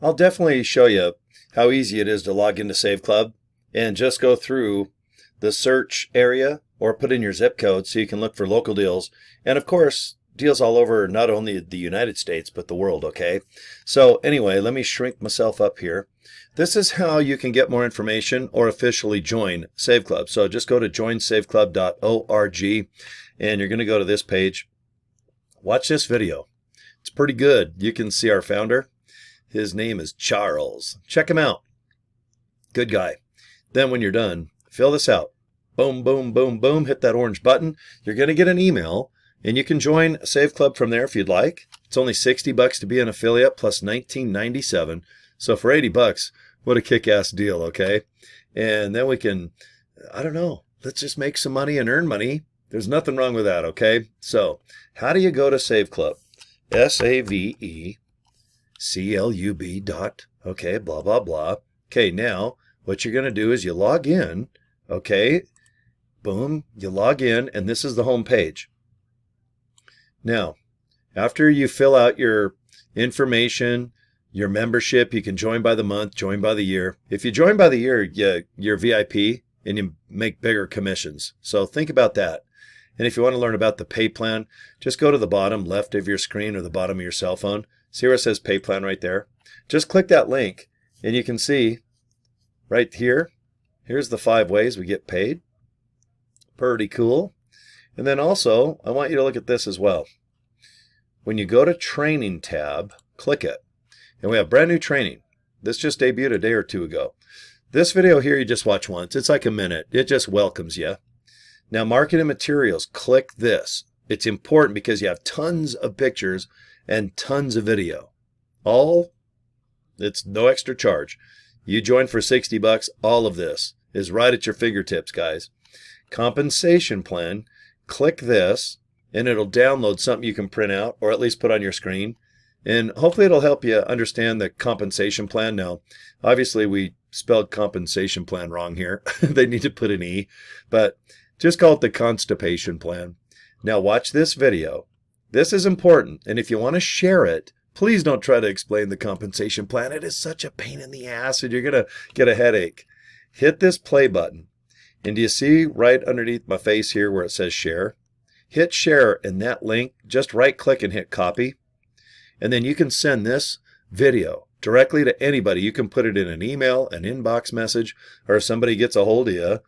I'll definitely show you how easy it is to log into Save Club and just go through the search area or put in your zip code so you can look for local deals. And of course, deals all over not only the United States, but the world, okay? So anyway, let me shrink myself up here. This is how you can get more information or officially join Save Club. So just go to joinsaveclub.org and you're going to go to this page. Watch this video. It's pretty good. You can see our founder. His name is Charles. Check him out. Good guy. Then when you're done, fill this out. Boom, boom, boom, boom. Hit that orange button. You're going to get an email, and you can join Save Club from there if you'd like. It's only $60 to be an affiliate plus $19.97. So for $80, what a kick-ass deal, okay? And then we can, I don't know, let's just make some money and earn money. There's nothing wrong with that, okay? So how do you go to Save Club? SAVECLUB dot, okay, blah, blah, blah. Okay, now what you're going to do is you log in, okay, boom, you log in, and this is the home page. Now, after you fill out your information, your membership, you can join by the month, join by the year. If you join by the year, you're VIP and you make bigger commissions. So think about that. And if you want to learn about the pay plan, just go to the bottom left of your screen or the bottom of your cell phone. See where it says pay plan right there? Just click that link and you can see right here, here's the 5 ways we get paid. Pretty cool. And then also, I want you to look at this as well. When you go to training tab, click it. And we have brand new training. This just debuted a day or two ago. This video here you just watch once. It's like a minute. It just welcomes you. Now, marketing materials, click this. It's important because you have tons of pictures and tons of video. It's no extra charge. You join for $60, all of this is right at your fingertips, guys. Compensation plan, click this, and it'll download something you can print out or at least put on your screen. And hopefully it'll help you understand the compensation plan. Now, obviously we spelled compensation plan wrong here. They need to put an E, but just call it the constipation plan. Now watch this video. This is important, and if you want to share it, please don't try to explain the compensation plan. It is such a pain in the ass, and you're going to get a headache. Hit this play button, and do you see right underneath my face here where it says share? Hit share, and that link, just right-click and hit copy, and then you can send this video directly to anybody. You can put it in an email, an inbox message, or if somebody gets a hold of you,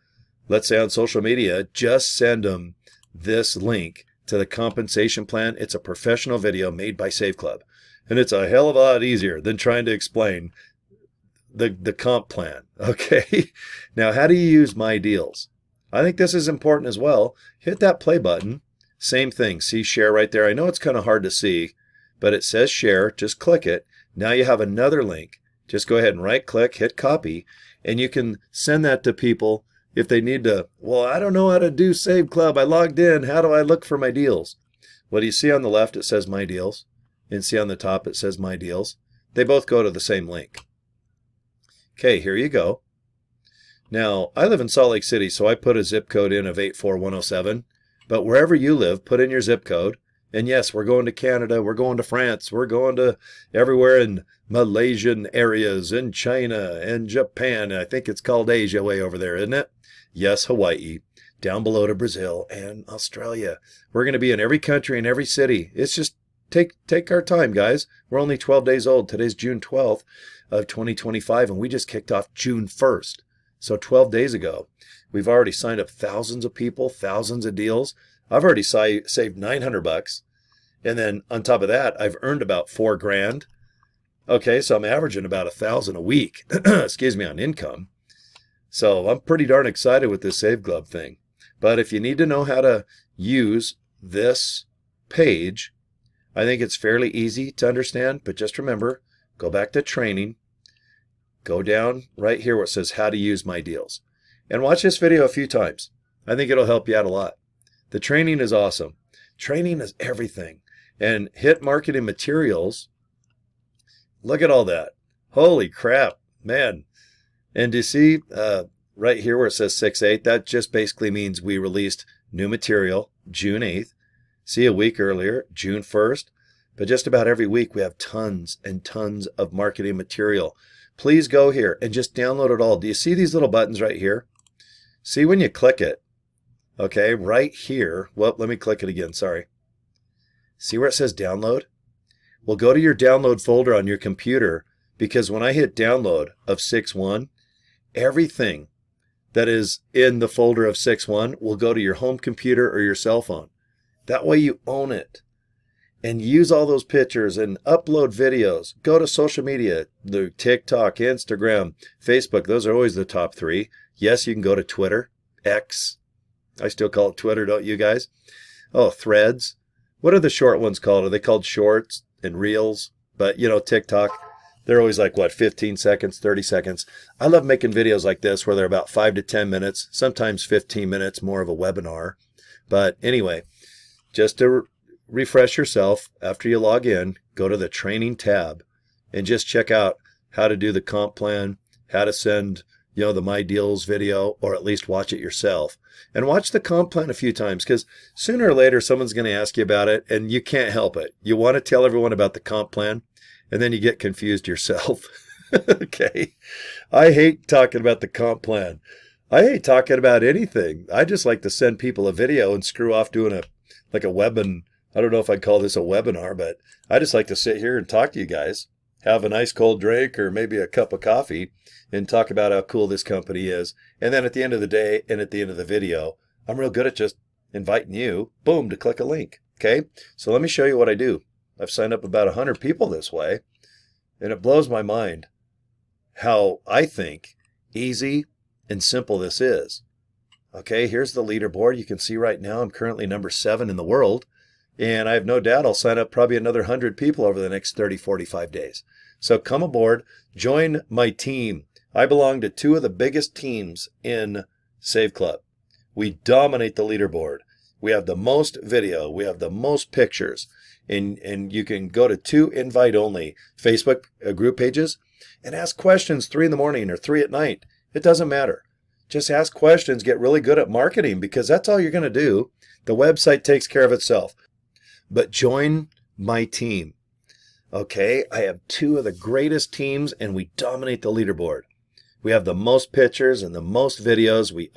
let's say on social media, just send them this link to the compensation plan. It's a professional video made by Save Club. And it's a hell of a lot easier than trying to explain the comp plan. Okay. Now, how do you use My Deals? I think this is important as well. Hit that play button. Same thing. See share right there. I know it's kind of hard to see, but it says share. Just click it. Now you have another link. Just go ahead and right click, hit copy, and you can send that to people if they need to. Well, I don't know how to do Save Club. I logged in. How do I look for my deals? Well, you see on the left it says My Deals, and see on the top it says My Deals. They both go to the same link. Okay, here you go. Now, I live in Salt Lake City, so I put a zip code in of 84107. But wherever you live, put in your zip code. And yes, we're going to Canada, we're going to France, we're going to everywhere in Malaysian areas, in China, and Japan. I think it's called Asia way over there, isn't it? Yes, Hawaii, down below to Brazil and Australia. We're going to be in every country and every city. It's just take our time, guys. We're only 12 days old. Today's June 12th of 2025, and we just kicked off June 1st. So 12 days ago, we've already signed up thousands of people, thousands of deals. I've already saved $900. And then on top of that, I've earned about $4,000. Okay, so I'm averaging about $1,000 a week, excuse me, on income. So I'm pretty darn excited with this Save Club thing. But if you need to know how to use this page, I think it's fairly easy to understand. But just remember, go back to training. Go down right here where it says how to use My Deals. And watch this video a few times. I think it'll help you out a lot. The training is awesome. Training is everything. And hit marketing materials. Look at all that. Holy crap, man. And do you see right here where it says 6/8? That just basically means we released new material June 8th. See, a week earlier, June 1st. but just about every week we have tons and tons of marketing material. Please go here and just download it all. Do you see these little buttons right here? See when you click it, okay, right here. Well, let me click it again, sorry. See where it says download? Well, go to your download folder on your computer, because when I hit download of 6.1, everything that is in the folder of 6.1 will go to your home computer or your cell phone. That way you own it. And use all those pictures and upload videos. Go to social media, the TikTok, Instagram, Facebook. Those are always the top 3. Yes, you can go to Twitter, X. I still call it Twitter, don't you guys? Oh, Threads. What are the short ones called? Are they called Shorts and Reels? But, you know, TikTok, they're always like, what, 15 seconds, 30 seconds. I love making videos like this where they're about 5 to 10 minutes, sometimes 15 minutes, more of a webinar. But anyway, just to refresh yourself after you log in, go to the training tab and just check out how to do the comp plan, how to send, you know, the My Deals video, or at least watch it yourself. And watch the comp plan a few times, because sooner or later someone's going to ask you about it and you can't help it. You want to tell everyone about the comp plan and then you get confused yourself. Okay. I hate talking about the comp plan. I hate talking about anything. I just like to send people a video and screw off doing like a webinar. I don't know if I'd call this a webinar, but I just like to sit here and talk to you guys, have a nice cold drink or maybe a cup of coffee and talk about how cool this company is. And then at the end of the day and at the end of the video, I'm real good at just inviting you, boom, to click a link. Okay, so let me show you what I do. I've signed up about 100 people this way, and it blows my mind how I think easy and simple this is. Okay, here's the leaderboard. You can see right now I'm currently number 7 in the world. And I have no doubt I'll sign up probably another 100 people over the next 30, 45 days. So come aboard, join my team. I belong to 2 of the biggest teams in Save Club. We dominate the leaderboard. We have the most video. We have the most pictures. And you can go to 2 invite-only Facebook group pages and ask questions 3 in the morning or 3 at night. It doesn't matter. Just ask questions. Get really good at marketing, because that's all you're going to do. The website takes care of itself. But join my team. Okay, I have 2 of the greatest teams and we dominate the leaderboard. We have the most pictures and the most videos. We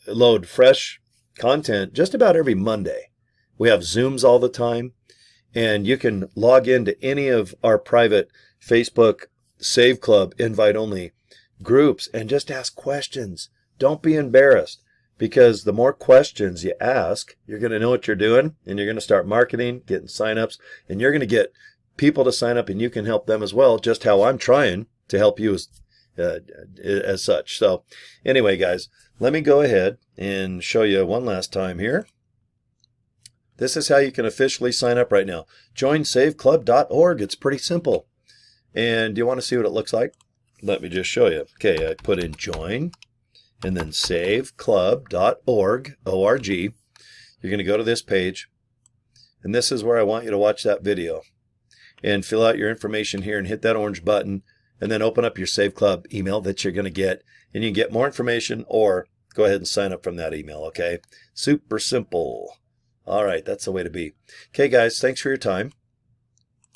upload fresh content just about every Monday. We have Zooms all the time, and you can log into any of our private Facebook Save Club invite-only groups and just ask questions. Don't be embarrassed. Because the more questions you ask, you're going to know what you're doing, and you're going to start marketing, getting signups, and you're going to get people to sign up, and you can help them as well, just how I'm trying to help you as such. So anyway, guys, let me go ahead and show you one last time here. This is how you can officially sign up right now. Joinsaveclub.org. It's pretty simple. And do you want to see what it looks like? Let me just show you. Okay, I put in join. And then saveclub.org, O-R-G. You're going to go to this page, and this is where I want you to watch that video. And fill out your information here and hit that orange button, and then open up your Save Club email that you're going to get, and you can get more information or go ahead and sign up from that email, okay? Super simple. All right, that's the way to be. Okay, guys, thanks for your time.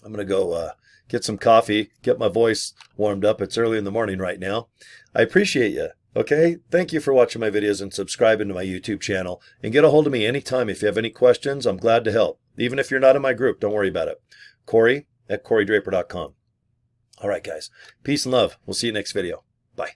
I'm going to go get some coffee, get my voice warmed up. It's early in the morning right now. I appreciate you. Okay, thank you for watching my videos and subscribing to my YouTube channel. And get a hold of me anytime if you have any questions. I'm glad to help. Even if you're not in my group, don't worry about it. Cory at CoryDraper.com. All right, guys. Peace and love. We'll see you next video. Bye.